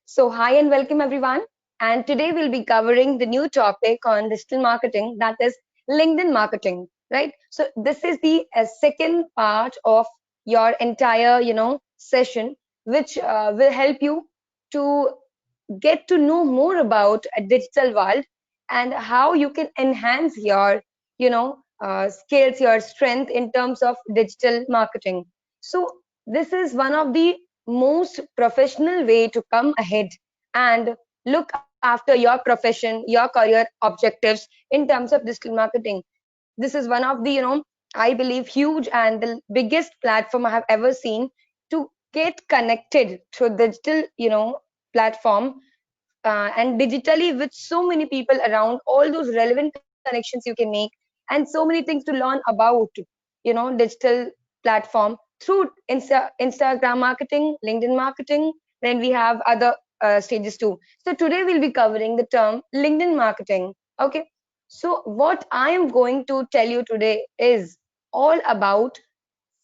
So, hi and welcome everyone. And today we'll be covering the new topic on digital marketing, that is LinkedIn marketing, right? So, this is the second part of your entire, session, which will help you to get to know more about a digital world and how you can enhance your, skills, your strength in terms of digital marketing. So, this is one of the most professional way to come ahead and look after your profession, your career objectives in terms of digital marketing. This is one of the, I believe, huge and the biggest platform I have ever seen to get connected through digital, platform and digitally with so many people around, all those relevant connections you can make, and so many things to learn about, digital platform through Instagram marketing, LinkedIn marketing. Then we have other stages too. So today we'll be covering the term LinkedIn marketing. Okay. So what I am going to tell you today is all about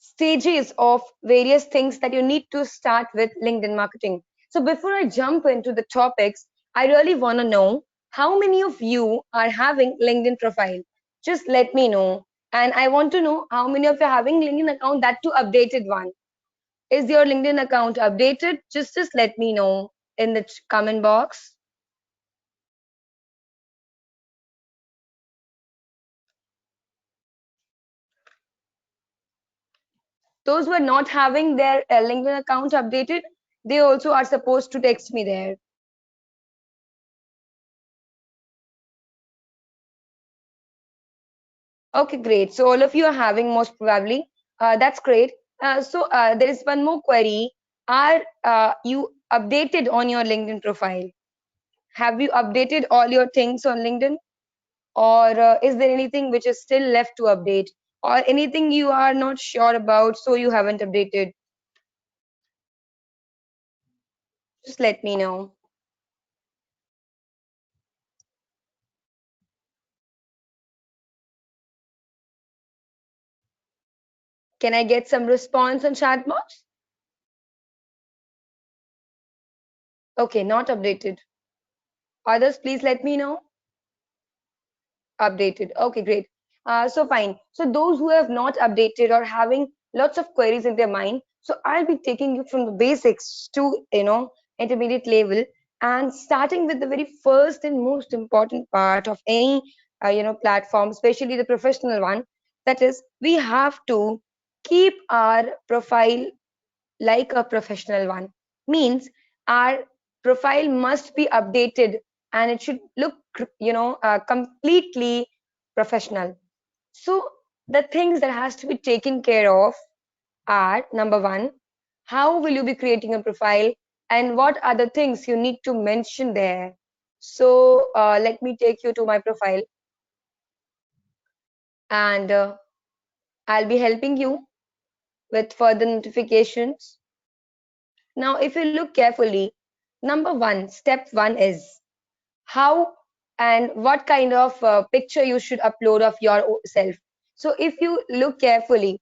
stages of various things that you need to start with LinkedIn marketing. So before I jump into the topics, I really want to know how many of you are having LinkedIn profile. Just let me know. And I want to know how many of you are having LinkedIn account, that to updated one. Is your LinkedIn account updated? Just let me know in the comment box. Those who are not having their LinkedIn account updated, they also are supposed to text me there. Okay, great. So all of you are having most probably. That's great. So there is one more query. Are you updated on your LinkedIn profile? Have you updated all your things on LinkedIn? Or is there anything which is still left to update? Or anything you are not sure about, so you haven't updated? Just let me know. Can I get some response on chat box? Okay, not updated. Others, please let me know. Updated. Okay, great. So fine. So those who have not updated or having lots of queries in their mind, so I'll be taking you from the basics to, intermediate level, and starting with the very first and most important part of any, platform, especially the professional one. That is, we have to keep our profile like a professional one. Means our profile must be updated and it should look, completely professional. So the things that has to be taken care of are: number one, how will you be creating a profile and what are the things you need to mention there. So let me take you to my profile, and I'll be helping you with further notifications. Now, if you look carefully, number one, step one is how and what kind of picture you should upload of yourself. So if you look carefully,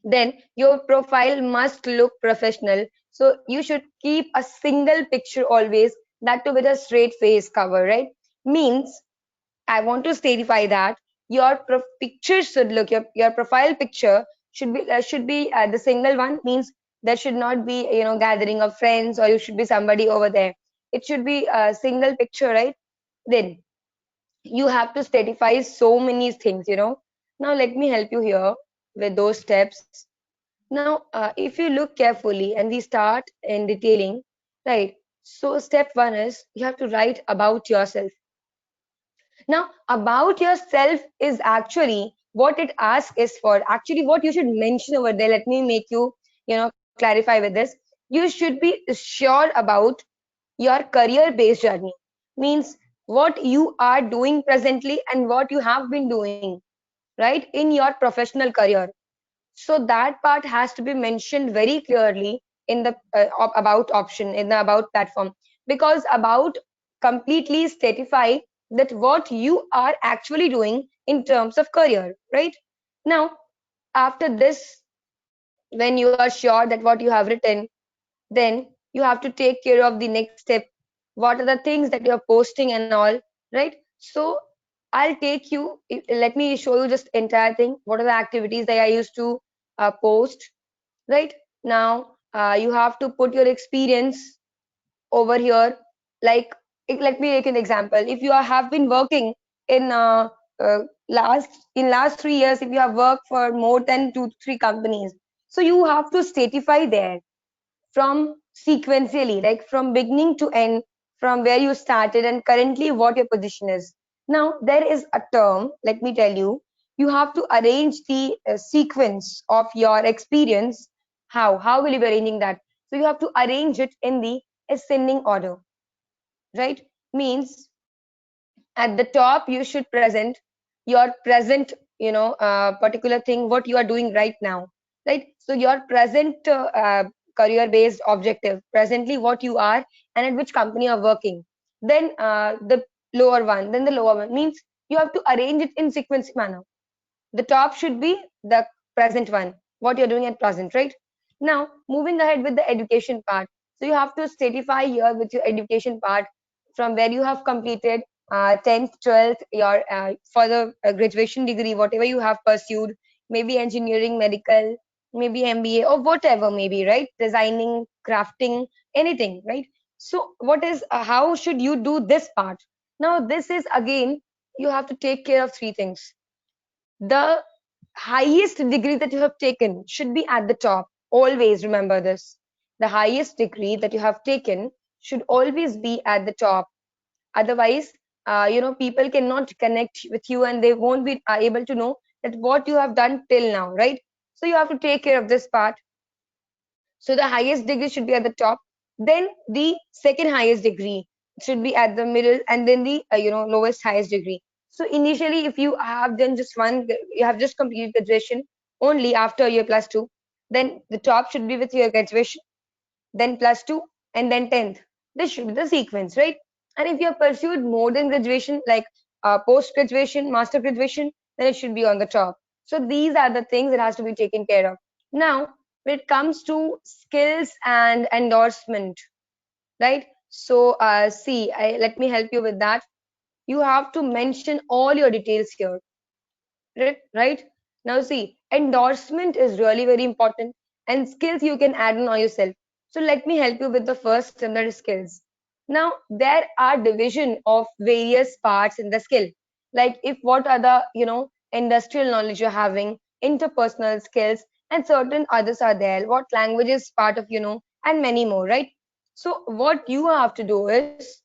then your profile must look professional. So you should keep a single picture always, that too with a straight face cover, right? Means I want to clarify that your picture should look, your profile picture should be the single one. Means there should not be, gathering of friends, or you should be somebody over there. It should be a single picture, right? Then you have to certify so many things, now let me help you here with those steps. Now if you look carefully and we start in detailing, right? So step one is you have to write about yourself. Now about yourself is actually what it asks is for, actually what you should mention over there. Let me make you, clarify with this. You should be sure about your career based journey. Means what you are doing presently and what you have been doing, right, in your professional career. So that part has to be mentioned very clearly in the about option in the about platform, because about completely statify that what you are actually doing in terms of career, right? Now after this, when you are sure that what you have written, then You have to take care of the next step. What are the things that you're posting and all, right? So I'll take you, let me show you just entire thing. What are the activities that I used to post, right? Now, you have to put your experience over here. Like, let me take an example. If you have been working in uh, last last 3 years, if you have worked for more than 2 3 companies, so you have to statify there from sequentially, like from beginning to end, from where you started and currently what your position is. Now, there is a term, let me tell you, you have to arrange the sequence of your experience. How will you be arranging that? So you have to arrange it in the ascending order, right? Means at the top you should present your present, particular thing what you are doing right now, right? So your present career based objective, presently what you are and at which company you are working. Then the lower one, then the lower one, means you have to arrange it in sequence manner. The top should be the present one, what you're doing at present, right? Now, moving ahead with the education part. So you have to statify here with your education part, from where you have completed 10th, 12th, your further graduation degree, whatever you have pursued, maybe engineering, medical, maybe MBA, or whatever, maybe, right? Designing, crafting, anything, right? So, what is, how should you do this part? Now, this is again, you have to take care of three things. The highest degree that you have taken should be at the top. Always remember this. The highest degree that you have taken should always be at the top. Otherwise, people cannot connect with you and they won't be able to know that what you have done till now, right? So you have to take care of this part. So the highest degree should be at the top. Then the second highest degree should be at the middle, and then the lowest highest degree. So initially, if you have done just one, you have just completed graduation only after year plus two. Then the top should be with your graduation, then plus two, and then 10th. This should be the sequence, right? And if you have pursued more than graduation, like post graduation, master graduation, then it should be on the top. So these are the things that has to be taken care of. Now, when it comes to skills and endorsement, right? So, let me help you with that. You have to mention all your details here, right? Now, see, endorsement is really very important, and skills you can add on yourself. So, let me help you with the first term, that is skills. Now, there are division of various parts in the skill. Like, if what are the industrial knowledge you're having, interpersonal skills, and certain others are there. What language is part of and many more, right? So, what you have to do is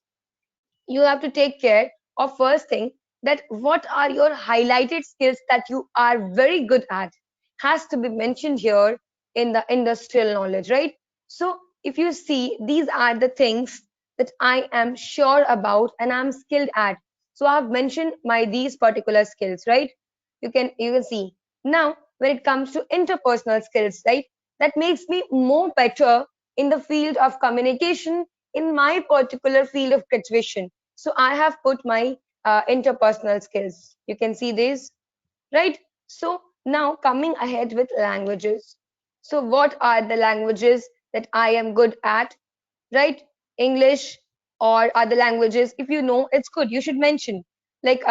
you have to take care of first thing, that what are your highlighted skills that you are very good at has to be mentioned here in the industrial knowledge, right? So if you see, these are the things that I am sure about and I'm skilled at. So I've mentioned my these particular skills, right? You can see. Now when it comes to interpersonal skills, right, that makes me more better in the field of communication, in my particular field of graduation. So I have put my interpersonal skills. You can see this, right? So now coming ahead with languages. So what are the languages that I am good at, right? English or other languages. If you know, it's good. You should mention. Like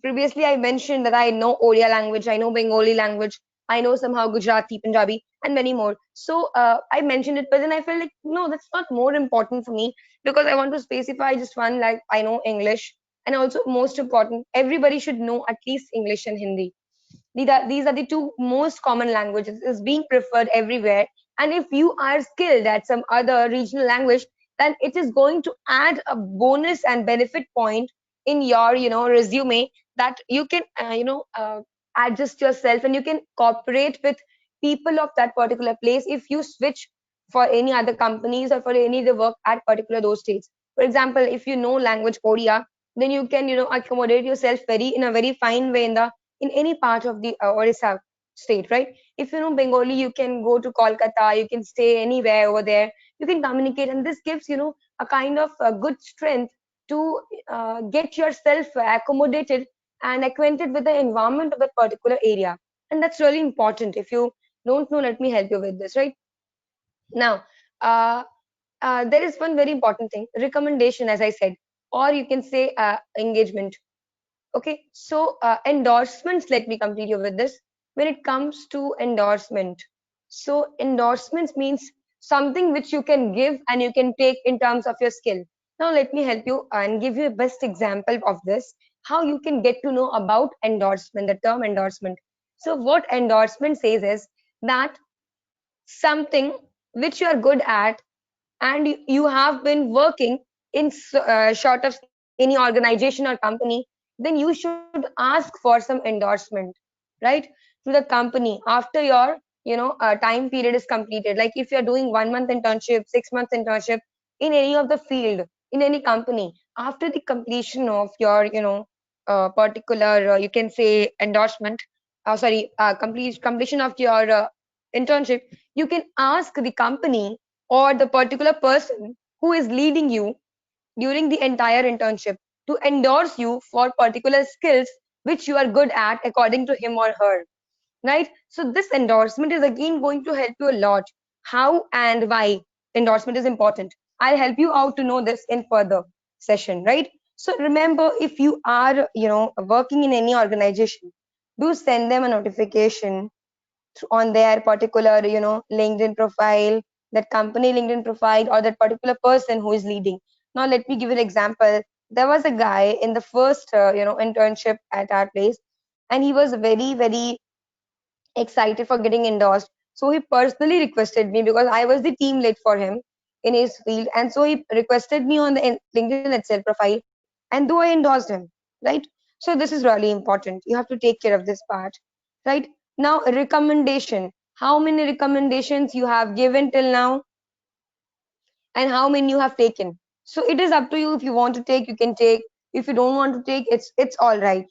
previously, I mentioned that I know Odia language, I know Bengali language, I know somehow Gujarati, Punjabi, and many more. So I mentioned it, but then I felt like no, that's not more important for me, because I want to specify just one. Like I know English, and also most important, everybody should know at least English and Hindi. These are the two most common languages, is being preferred everywhere. And if you are skilled at some other regional language, then it is going to add a bonus and benefit point in your resume, that you can adjust yourself and you can cooperate with people of that particular place if you switch for any other companies or for any other work at particular those states. For example, if you know language Odia, then you can accommodate yourself very in a very fine way in any part of the Orissa state, right? If you know Bengali, you can go to Kolkata, you can stay anywhere over there, you can communicate, and this gives a kind of good strength to get yourself accommodated and acquainted with the environment of that particular area. And that's really important. If you don't know, let me help you with this, right? Now, uh, there is one very important thing, recommendation, as I said, or you can say engagement. Okay, so endorsements, let me complete you with this. When it comes to endorsement, so endorsements means something which you can give and you can take in terms of your skill. Now, let me help you and give you a best example of this, how you can get to know about endorsement, the term endorsement. So, what endorsement says is that something which you are good at and you have been working in short of any organization or company, then you should ask for some endorsement, right, to the company after your time period is completed. Like if you're doing 1 month internship, 6 months internship in any of the field, in any company, after the completion of your particular you can say endorsement, sorry, completion of your internship, you can ask the company or the particular person who is leading you during the entire internship to endorse you for particular skills which you are good at according to him or her, right? So this endorsement is again going to help you a lot. How and why endorsement is important, I'll help you out to know this in further session, right? So remember, if you are working in any organization, do send them a notification on their particular LinkedIn profile, that company LinkedIn profile, or that particular person who is leading. Now let me give you an example. There was a guy in the first internship at our place, and he was very excited for getting endorsed. So he personally requested me because I was the team lead for him in his field, and so he requested me on the LinkedIn itself profile, and though I endorsed him, right? So this is really important. You have to take care of this part, right? Now, recommendation. How many recommendations you have given till now, and how many you have taken? So it is up to you. If you want to take, you can take. If you don't want to take, it's all right?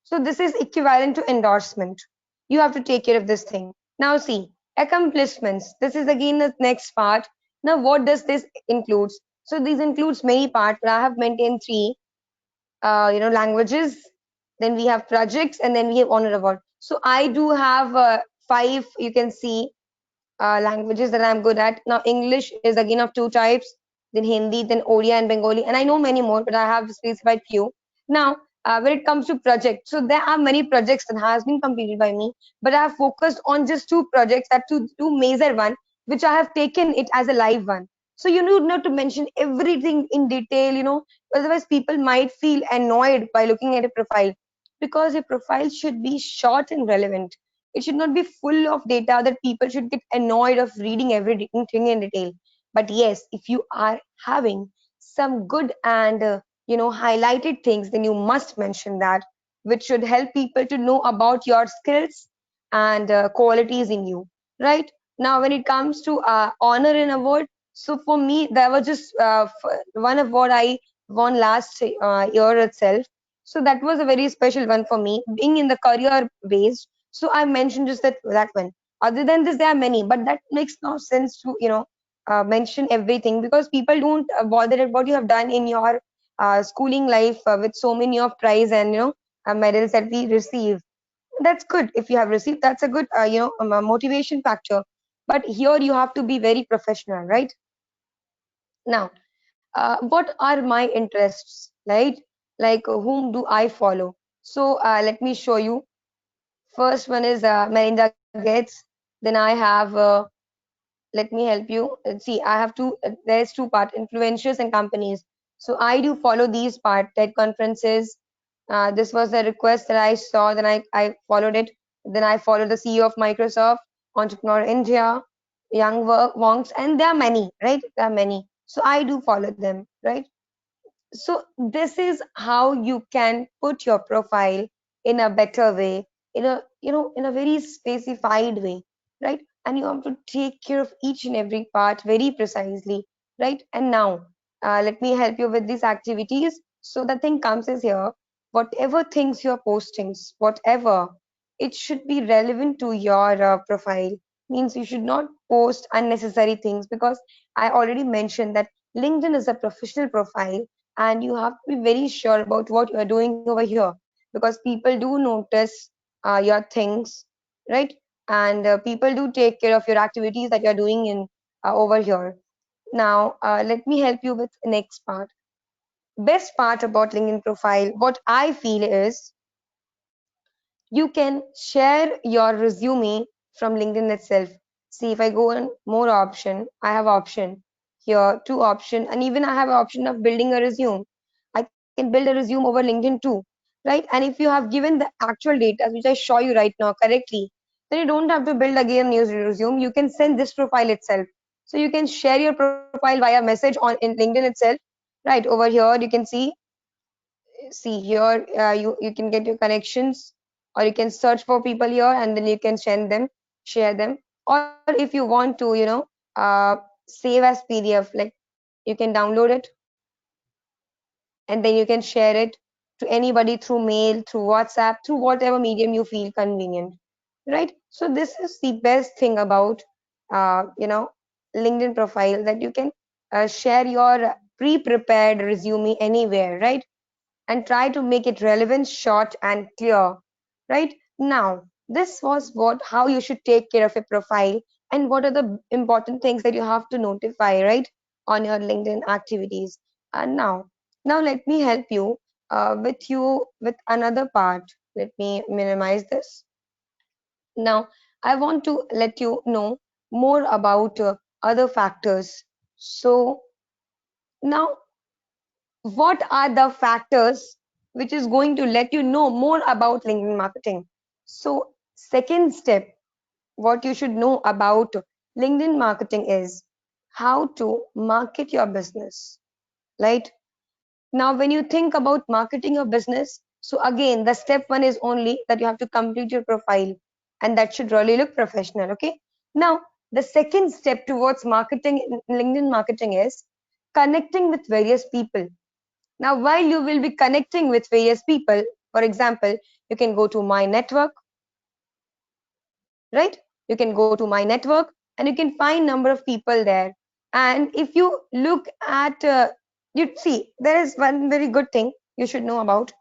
So this is equivalent to endorsement. You have to take care of this thing. Now see, accomplishments. This is again the next part. Now what does this includes? So these includes many parts, but I have maintained three. Languages, then we have projects, and then we have honor award. So I do have five, you can see, languages that I'm good at. Now, English is again of two types, then Hindi, then Odia and Bengali, and I know many more, but I have specified few. Now, when it comes to projects, so there are many projects that has been completed by me, but I have focused on just two projects, that two major one, which I have taken it as a live one. So you need not to mention everything in detail, otherwise people might feel annoyed by looking at a profile, because a profile should be short and relevant. It should not be full of data that people should get annoyed of reading everything in detail. But yes, if you are having some good and highlighted things, then you must mention that, which should help people to know about your skills and qualities in you. Right now, when it comes to honor and award, so for me, there was just one award I won last year itself. So that was a very special one for me, being in the career based. So I mentioned just that one. Other than this, there are many, but that makes no sense to mention everything, because people don't bother at what you have done in your schooling life with so many of prize and medals that we receive. That's good if you have received. That's a good motivation factor. But here you have to be very professional, right? Now, what are my interests, right? Like whom do I follow? So let me show you. First one is Melinda Gates. Then I have, let me help you. See, I have two, there's two part, influencers and companies. So I do follow these part, TED conferences. This was a request that I saw, then I followed it. Then I followed the CEO of Microsoft, Entrepreneur India, Young Wongs, and there are many, right? There are many. So I do follow them, right? So this is how you can put your profile in a better way, in a in a very specified way, right? And you have to take care of each and every part very precisely, right? And now let me help you with these activities. So the thing comes is here, whatever things you're posting, whatever, it should be relevant to your profile. Means you should not post unnecessary things, because I already mentioned that LinkedIn is a professional profile, and you have to be very sure about what you are doing over here, because people do notice your things, right? And people do take care of your activities that you're doing in over here. Now, let me help you with the next part. Best part about LinkedIn profile, what I feel is you can share your resume from LinkedIn itself. See, if I go on more option, I have option here, two option, and even I have option of building a resume. I can build a resume over LinkedIn too, right? And if you have given the actual data, which I show you right now correctly, then you don't have to build again new resume. You can send this profile itself. So you can share your profile via message on in LinkedIn itself, right? Over here, you can see here you can get your connections, or you can search for people here and then you can share them, or if you want to save as PDF, like you can download it and then you can share it to anybody through mail, through WhatsApp, through whatever medium you feel convenient, right? So this is the best thing about LinkedIn profile, that you can share your pre-prepared resume anywhere, right? And try to make it relevant, short, and clear. Right now, this was what how you should take care of your profile and what are the important things that you have to notify, right, on your LinkedIn activities. And now let me help you with another part. Let me minimize this. Now, I want to let you know more about other factors. So now, what are the factors which is going to let you know more about LinkedIn marketing? So second step, what you should know about LinkedIn marketing is how to market your business, right? Now when you think about marketing your business, so again the step one is only that you have to complete your profile, and that should really look professional. Okay, now the second step towards marketing, LinkedIn marketing, is connecting with various people. Now, while you will be connecting with various people, for example, you can go to my network, right? You can go to my network and you can find number of people there. And if you look at, you see, there is one very good thing you should know about.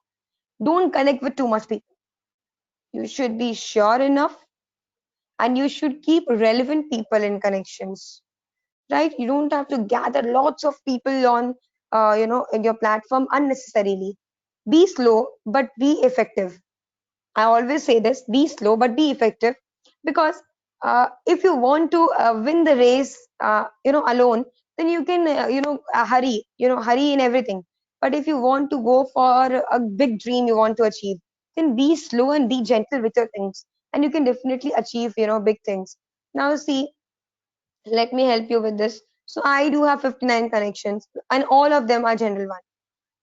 Don't connect with too much people. You should be sure enough and you should keep relevant people in connections, right? You don't have to gather lots of people on, in your platform unnecessarily. Be slow, but be effective. I always say this: be slow but be effective, because if you want to win the race, alone, then you can, hurry in everything. But if you want to go for a big dream you want to achieve, then be slow and be gentle with your things, and you can definitely achieve, big things. Now, see, let me help you with this. So I do have 59 connections, and all of them are general ones.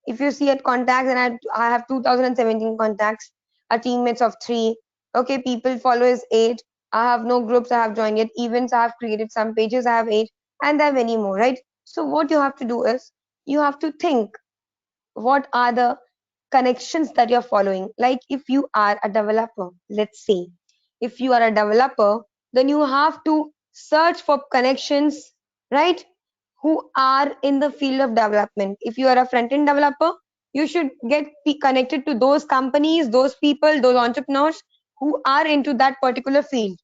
If you see at contacts, and I have 2017 contacts, a teammates of 3. Okay, people followers 8. I have no groups I have joined yet. Events I have created, some pages I have 8, and there are many more, right? So what you have to do is you have to think what are the connections that you're following. Like if you are a developer, let's say, if you are a developer, then you have to search for connections, right, who are in the field of development. If you are a front-end developer, you should be connected to those companies, those people, those entrepreneurs who are into that particular field,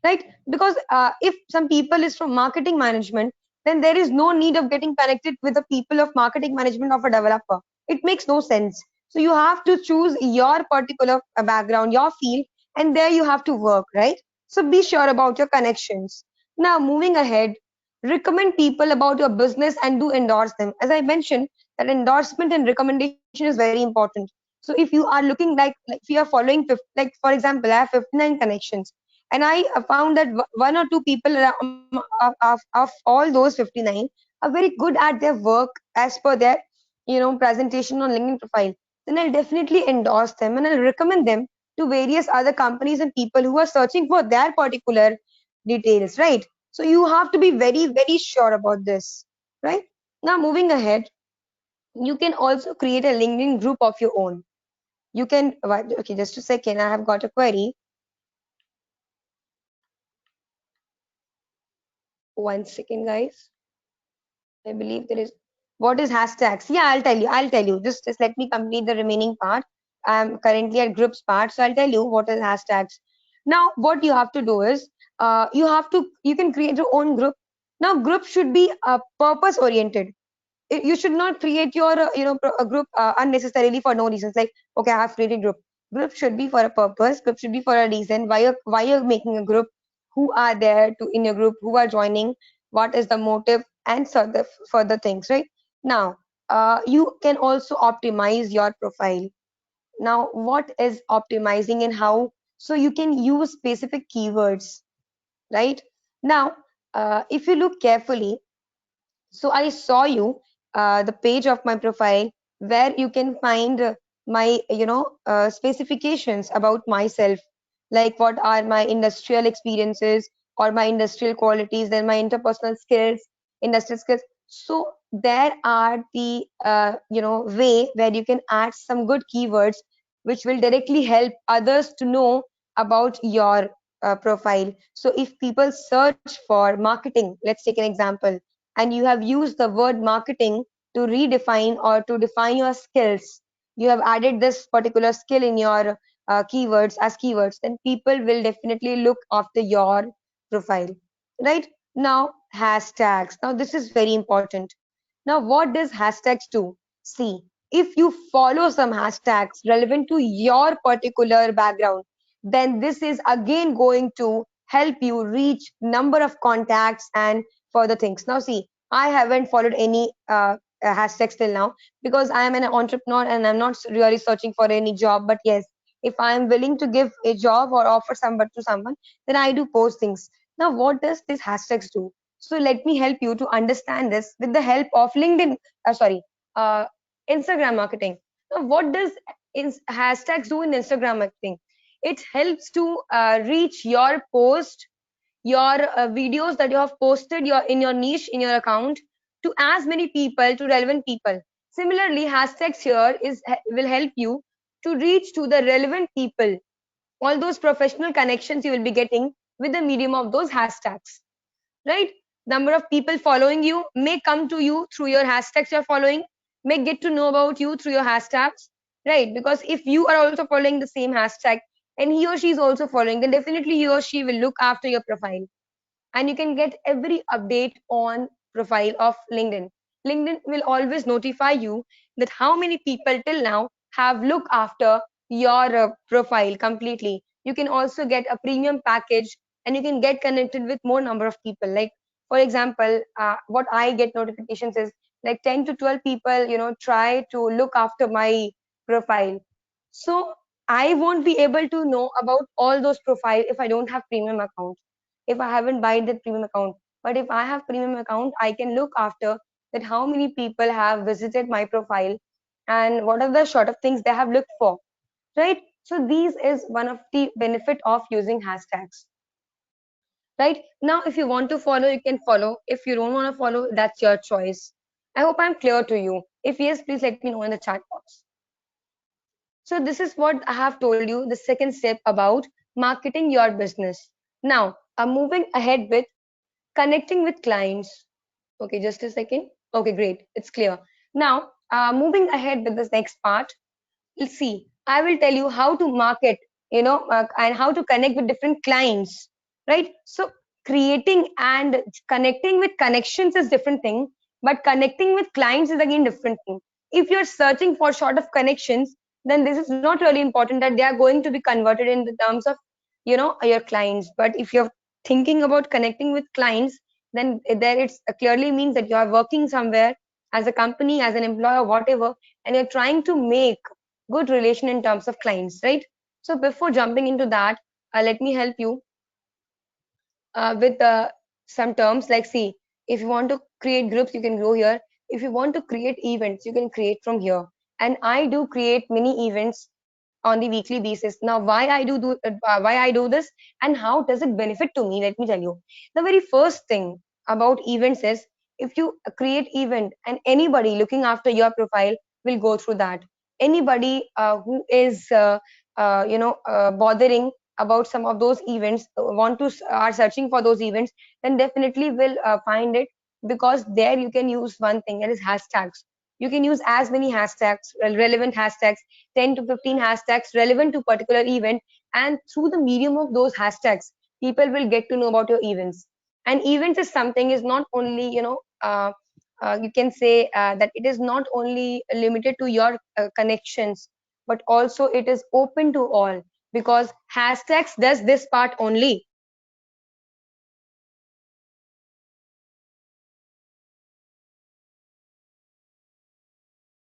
right? Because if some people is from marketing management, then there is no need of getting connected with the people of marketing management of a developer. It makes no sense. So you have to choose your particular background, your field, and there you have to work, right? So be sure about your connections. Now moving ahead, recommend people about your business and do endorse them. As I mentioned, that endorsement and recommendation is very important. So if you are looking like if you are following like for example, I have 59 connections, and I found that one or two people of all those 59 are very good at their work as per their presentation on LinkedIn profile, then I'll definitely endorse them and I'll recommend them to various other companies and people who are searching for their particular details, right? So you have to be very very sure about this, right? Now moving ahead, you can also create a LinkedIn group of your own. You can okay, just a second, I have got a query. One second, guys. I believe there is. What is hashtags? Yeah, I'll tell you. I'll tell you. Just let me complete the remaining part. I'm currently at groups part, so I'll tell you what is hashtags. Now, what you have to do is, you can create your own group. Now group should be purpose oriented. You should not create your a group unnecessarily for no reasons, like, okay, I have created group should be for a purpose, group should be for a reason, why you're making a group, who are there to in your group, who are joining, what is the motive, and so the further things, right? Now you can also optimize your profile. Now what is optimizing and how? So you can use specific keywords, right? Now if you look carefully, so I saw you the page of my profile where you can find my specifications about myself, like what are my industrial experiences or my industrial qualities, then my interpersonal skills, industrial skills. So there are the way where you can add some good keywords which will directly help others to know about your profile. So if people search for marketing, let's take an example, and you have used the word marketing to redefine or to define your skills, you have added this particular skill in your keywords as keywords, then people will definitely look after your profile, right? Now hashtags, now this is very important. Now what does hashtags do? See, if you follow some hashtags relevant to your particular background, then this is again going to help you reach number of contacts and further things. Now see, I haven't followed any hashtags till now because I am an entrepreneur and I'm not really searching for any job. But yes, if I am willing to give a job or offer somebody to someone, then I do post things. Now, what does this hashtags do? So let me help you to understand this with the help of LinkedIn. Sorry, uh, Instagram marketing. Now, what does hashtags do in Instagram marketing? It helps to reach your post, your videos that you have posted your in your niche in your account to as many people, to relevant people. Similarly, hashtags here will help you to reach to the relevant people, all those professional connections you will be getting with the medium of those hashtags, right? Number of people following you may come to you through your hashtags you're following, may get to know about you through your hashtags, right? Because if you are also following the same hashtag and he or she is also following, then definitely he or she will look after your profile, and you can get every update on profile of LinkedIn. LinkedIn will always notify you that how many people till now have looked after your profile completely. You can also get a premium package and you can get connected with more number of people. Like for example, what I get notifications is like 10 to 12 people, try to look after my profile. So I won't be able to know about all those profiles if I don't have premium account, if I haven't buy the premium account. But if I have premium account, I can look after that how many people have visited my profile and what are the sort of things they have looked for, right? So these is one of the benefit of using hashtags, right? Now, if you want to follow, you can follow. If you don't want to follow, that's your choice. I hope I'm clear to you. If yes, please let me know in the chat box. So this is what I have told you, the second step about marketing your business. Now, I'm moving ahead with connecting with clients. Okay, just a second. Okay, great. It's clear. Now, moving ahead with this next part, let's see. I will tell you how to market, and how to connect with different clients, right? So, creating and connecting with connections is different thing, but connecting with clients is again different thing. If you're searching for sort of connections, then this is not really important that they are going to be converted in the terms of, your clients. But if you're thinking about connecting with clients, then there it's clearly means that you are working somewhere as a company, as an employer, whatever, and you're trying to make good relation in terms of clients, right? So before jumping into that, let me help you with some terms like, see, if you want to create groups, you can go here. If you want to create events, you can create from here. And I do create mini events on the weekly basis. Now, why I do this and how does it benefit to me? Let me tell you. The very first thing about events is if you create event and anybody looking after your profile will go through that. Anybody who is bothering about some of those events, are searching for those events, then definitely will find it, because there you can use one thing, that is hashtags. You can use as many hashtags, relevant hashtags, 10 to 15 hashtags relevant to particular event, and through the medium of those hashtags people will get to know about your events. And events is something is not only, you can say that it is not only limited to your connections, but also it is open to all, because hashtags does this part only.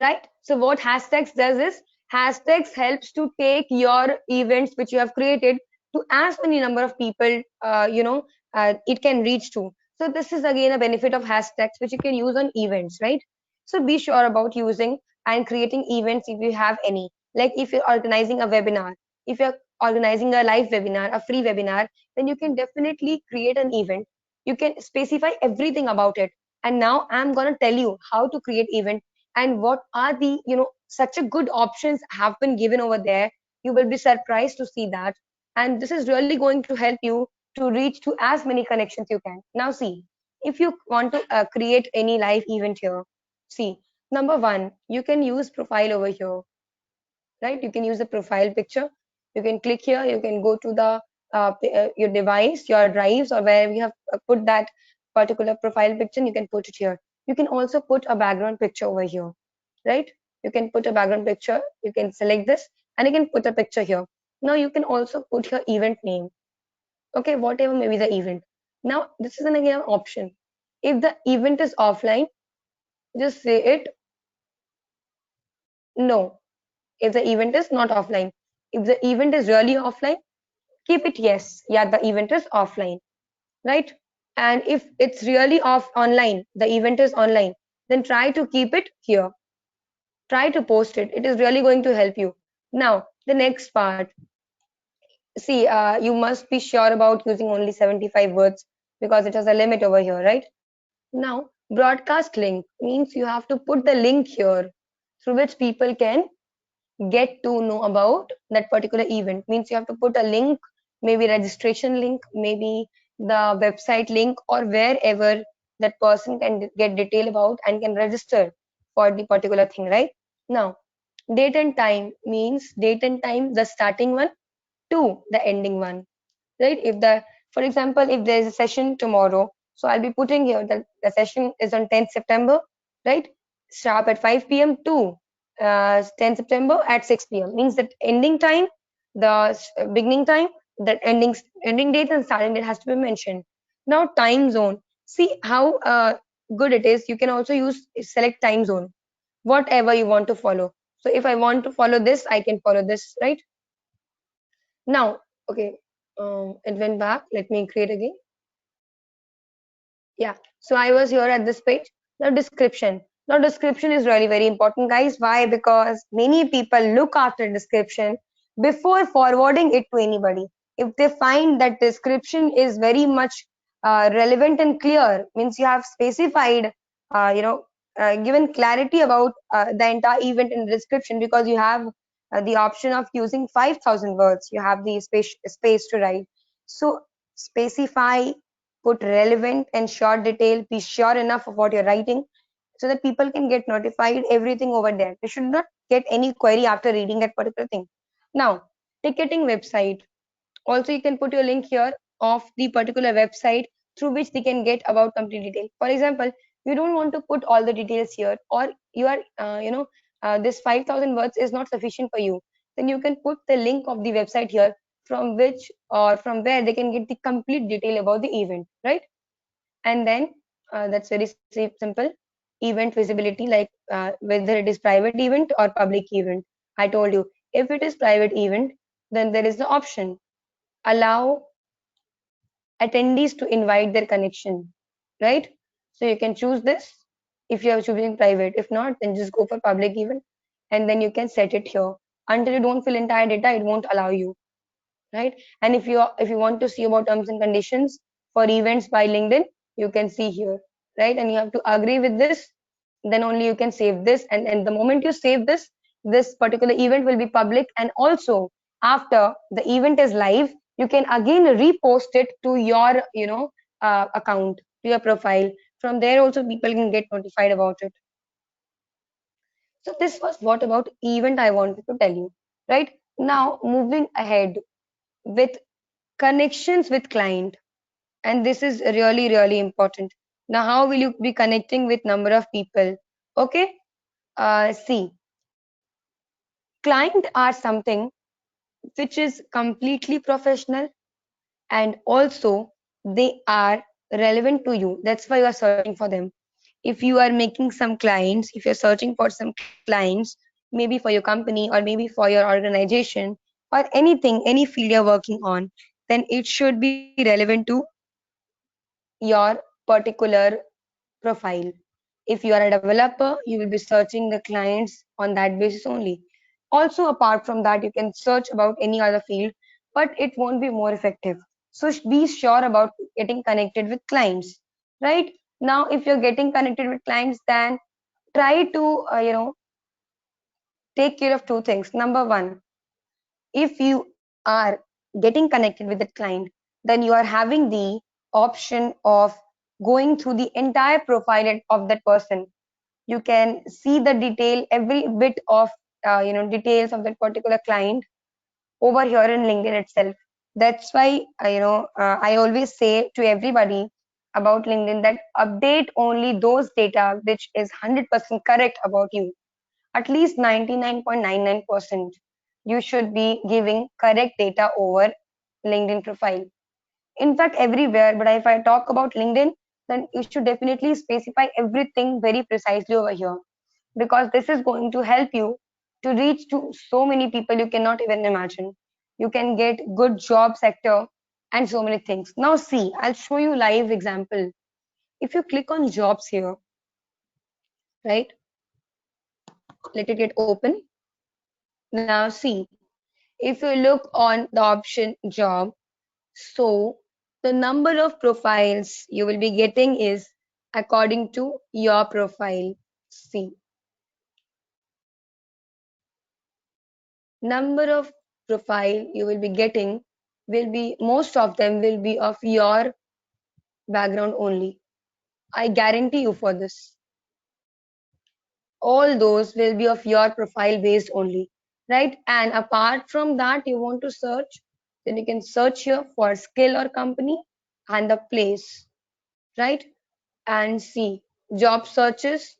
Right? So what hashtags does is, hashtags helps to take your events which you have created to as many number of people, it can reach to. So this is again a benefit of hashtags which you can use on events, right? So be sure about using and creating events if you have any. Like if you're organizing a webinar, if you're organizing a live webinar, a free webinar, then you can definitely create an event. You can specify everything about it. And now I'm going to tell you how to create event, and what are the, such a good options have been given over there. You will be surprised to see that. And this is really going to help you to reach to as many connections you can. Now see, if you want to create any live event here, see, number one, you can use profile over here, right? You can use the profile picture. You can click here, you can go to the your device, your drives, or where you have put that particular profile picture, and you can put it here. You can also put a background picture over here, right? You can put a background picture, you can select this, and you can put a picture here. Now you can also put your event name, okay, whatever may be the event. Now this is an again option. If the event is offline, just say it no. If the event is not offline, if the event is really offline, keep it yes, yeah, the event is offline, right? And if it's really off online, the event is online, then try to keep it here, try to post it, it is really going to help you. Now the next part, see, you must be sure about using only 75 words, because it has a limit over here, right? Now broadcast link means you have to put the link here through which people can get to know about that particular event. Means you have to put a link, maybe registration link, maybe the website link, or wherever that person can get detail about and can register for the particular thing, right? Now date and time means date and time, the starting one to the ending one, right? If the, for example, if there is a session tomorrow, so I'll be putting here that the session is on 10th September, right? Sharp at 5 p.m. to 10th September at 6 p.m. means that ending time, the beginning time, that ending date and starting date has to be mentioned. Now time zone, see how good it is. You can also use select time zone, whatever you want to follow. So if I want to follow this, I can follow this, right? Now, okay, it went back. Let me create again. Yeah. So I was here at this page. Now description. Now description is really very important, guys. Why? Because many people look after description before forwarding it to anybody. If they find that description is very much relevant and clear, means you have specified, given clarity about the entire event in the description, because you have the option of using 5,000 words. You have the space to write. So specify, put relevant and short detail, be sure enough of what you're writing, so that people can get notified everything over there. They should not get any query after reading that particular thing. Now ticketing website, also you can put your link here of the particular website through which they can get about complete detail. For example, you don't want to put all the details here, or you are this 5,000 words is not sufficient for you, then you can put the link of the website here, from which or from where they can get the complete detail about the event, right? And then that's very simple. Event visibility, like whether it is private event or public event. I told you, if it is private event, then there is the option allow attendees to invite their connection, right? So you can choose this if you are choosing private. If not, then just go for public event, and then you can set it here. Until you don't fill entire data, it won't allow you, right? And if you want to see about terms and conditions for events by LinkedIn, you can see here, right? And you have to agree with this, then only you can save this. And the moment you save this, this particular event will be public. And also after the event is live, you can again repost it to your account, to your profile. From there also people can get notified about it. So this was what about event I wanted to tell you, right? Now moving ahead with connections with client. And this is really, really important. Now, how will you be connecting with number of people? Okay, see, client are something which is completely professional, and also they are relevant to you. That's why you are searching for them. If you are making some clients, if you're searching for some clients, maybe for your company or maybe for your organization or anything, any field you're working on, then it should be relevant to your particular profile. If you are a developer, you will be searching the clients on that basis only. Also, apart from that, you can search about any other field, but it won't be more effective. So be sure about getting connected with clients, right? Now, if you're getting connected with clients, then try to take care of two things. Number one, if you are getting connected with the client, then you are having the option of going through the entire profile of that person. You can see the detail, every bit of details of that particular client over here in LinkedIn itself. That's why I always say to everybody about LinkedIn that update only those data which is 100% correct about you. At least 99.99% you should be giving correct data over LinkedIn profile. In fact, everywhere, but if I talk about LinkedIn, then you should definitely specify everything very precisely over here, because this is going to help you to reach to so many people you cannot even imagine. You can get good job sector and so many things. Now see, I'll show you live example. If you click on jobs here, right? Let it get open. Now see, if you look on the option job, so the number of profiles you will be getting is according to your profile. See, number of profile you will be getting will be, most of them will be of your background only. I guarantee you for this. All those will be of your profile based only, right? And apart from that, you want to search, then you can search here for skill or company and the place, right? And see job searches,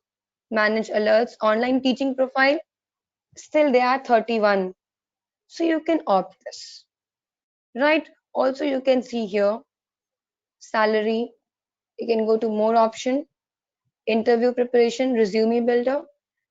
manage alerts, online teaching profile. Still, they are 31. So you can opt this, right? Also, you can see here salary. You can go to more option, interview preparation, resume builder,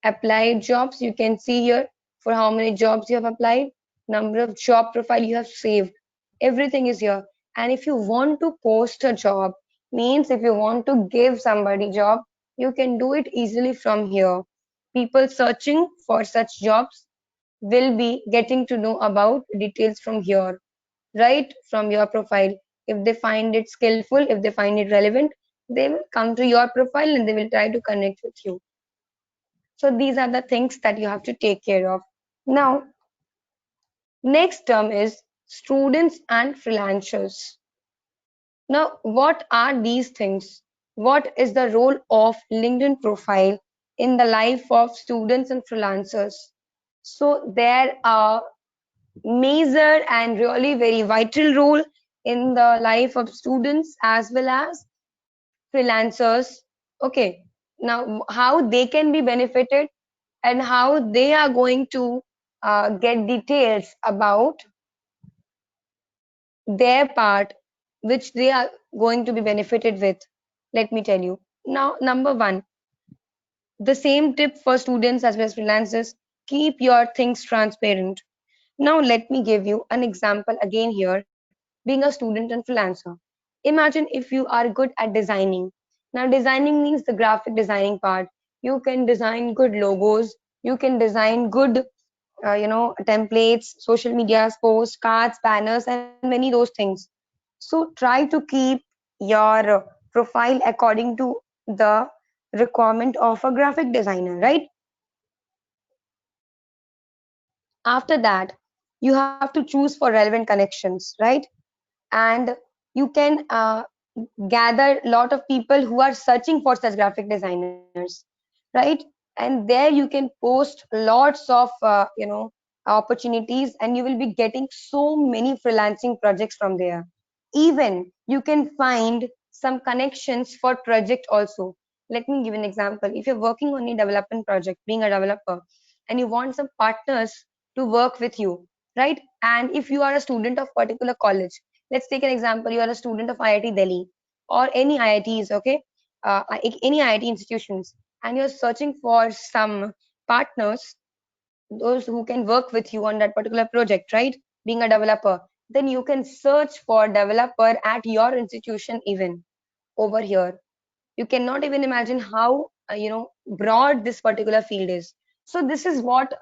applied jobs. You can see here for how many jobs you have applied, number of job profile you have saved. Everything is here. And if you want to post a job, means if you want to give somebody job, you can do it easily from here. People searching for such jobs will be getting to know about details from here, right from your profile. If they find it skillful, if they find it relevant, they will come to your profile and they will try to connect with you. So these are the things that you have to take care of. Now, next term is students and freelancers. Now, what are these things? What is the role of LinkedIn profile in the life of students and freelancers? So there are major and really very vital role in the life of students as well as freelancers. Okay, now how they can be benefited and how they are going to get details about their part which they are going to be benefited with. Let me tell you. Now, number one, the same tip for students as well as freelancers, keep your things transparent. Now, let me give you an example again here, being a student and freelancer. Imagine if you are good at designing. Now, designing means the graphic designing part. You can design good logos, you can design good, templates, social media posts, cards, banners, and many those things. So, try to keep your profile according to the requirement of a graphic designer, right? After that, you have to choose for relevant connections, right? And you can gather a lot of people who are searching for such graphic designers, right? And there you can post lots of opportunities, and you will be getting so many freelancing projects from there. Even you can find some connections for project also. Let me give an example. If you're working on a development project, being a developer, and you want some partners to work with you, right? And if you are a student of particular college, let's take an example. You are a student of IIT Delhi or any IITs, okay, any IIT institutions, and you're searching for some partners, those who can work with you on that particular project, right? Being a developer, then you can search for developer at your institution even over here. You cannot even imagine how broad this particular field is. So this is what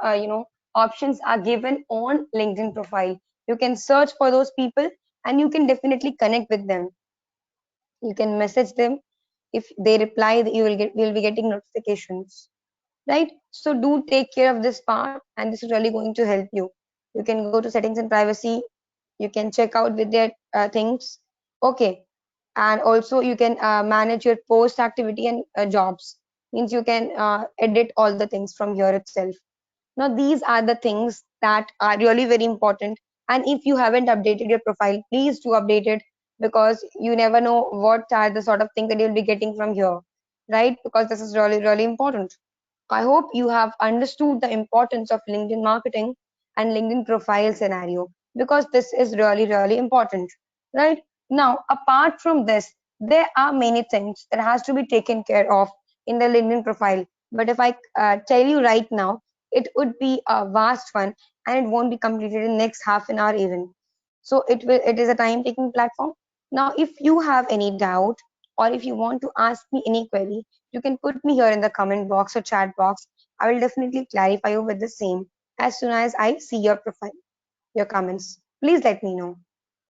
options are given on LinkedIn profile. You can search for those people and you can definitely connect with them. You can message them. If they reply, you'll be getting notifications, right? So do take care of this part, and this is really going to help you. You can go to settings and privacy. You can check out with their things, okay. And also you can manage your post activity and jobs, means you can edit all the things from here itself. Now these are the things that are really very important, and if you haven't updated your profile, please do update it, because you never know what are the sort of thing that you'll be getting from here, right? Because this is really really important. I hope you have understood the importance of LinkedIn marketing and LinkedIn profile scenario, because this is really, really important. Right? Now, apart from this, there are many things that has to be taken care of in the LinkedIn profile. But if I tell you right now, it would be a vast one and it won't be completed in next half an hour even. So it is a time taking platform. Now, if you have any doubt or if you want to ask me any query, you can put me here in the comment box or chat box. I will definitely clarify you with the same as soon as I see your profile, your comments. Please let me know.